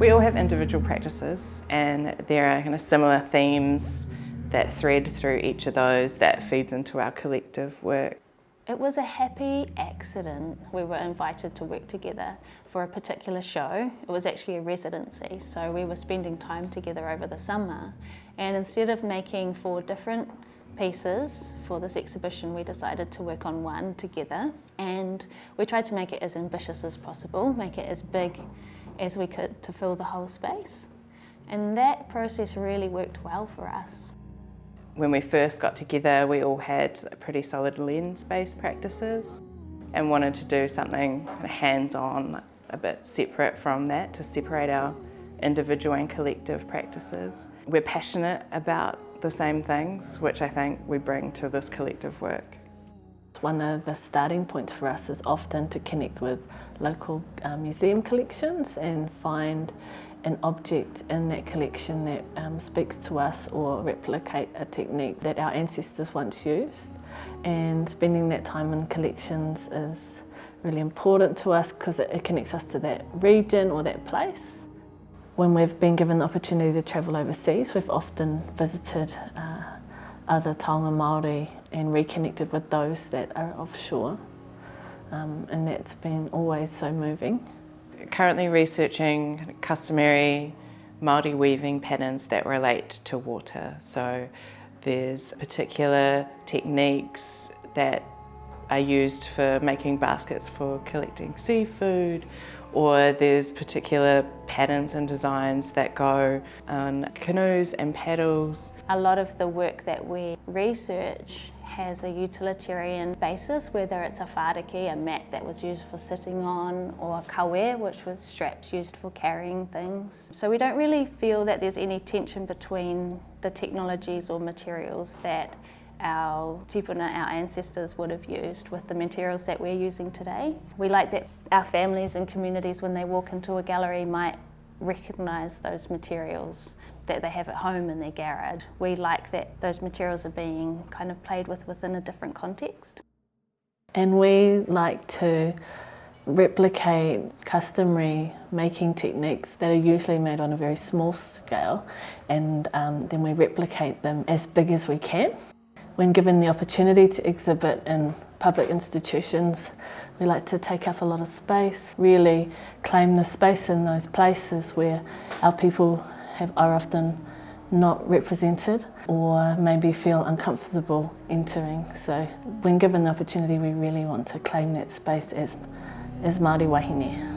We all have individual practices, and there are kind of similar themes that thread through each of those that feeds into our collective work. It was a happy accident. We were invited to work together for a particular show. It was actually a residency, so we were spending time together over the summer. And instead of making 4 different pieces for this exhibition, we decided to work on one together. And we tried to make it as ambitious as possible, make it as big as we could to fill the whole space. And that process really worked well for us. When we first got together, we all had pretty solid lens-based practices and wanted to do something kind of hands-on, a bit separate from that, to separate our individual and collective practices. We're passionate about the same things, which I think we bring to this collective work. One of the starting points for us is often to connect with local museum collections and find an object in that collection that speaks to us or replicate a technique that our ancestors once used. And spending that time in collections is really important to us because it connects us to that region or that place. When we've been given the opportunity to travel overseas, we've often visited other taonga Māori and reconnected with those that are offshore, and that's been always so moving. Currently researching customary Māori weaving patterns that relate to water. So there's particular techniques that are used for making baskets for collecting seafood, or there's particular patterns and designs that go on canoes and paddles. A lot of the work that we research has a utilitarian basis, whether it's a whāriki, a mat that was used for sitting on, or a kawe, which was straps used for carrying things. So we don't really feel that there's any tension between the technologies or materials that our tipuna, our ancestors, would have used with the materials that we're using today. We like that our families and communities, when they walk into a gallery, might recognise those materials that they have at home in their garage. We like that those materials are being kind of played with within a different context. And we like to replicate customary making techniques that are usually made on a very small scale, and then we replicate them as big as we can. When given the opportunity to exhibit in public institutions, we like to take up a lot of space, really claim the space in those places where our people are often not represented or maybe feel uncomfortable entering. So when given the opportunity, we really want to claim that space as Māori wahine.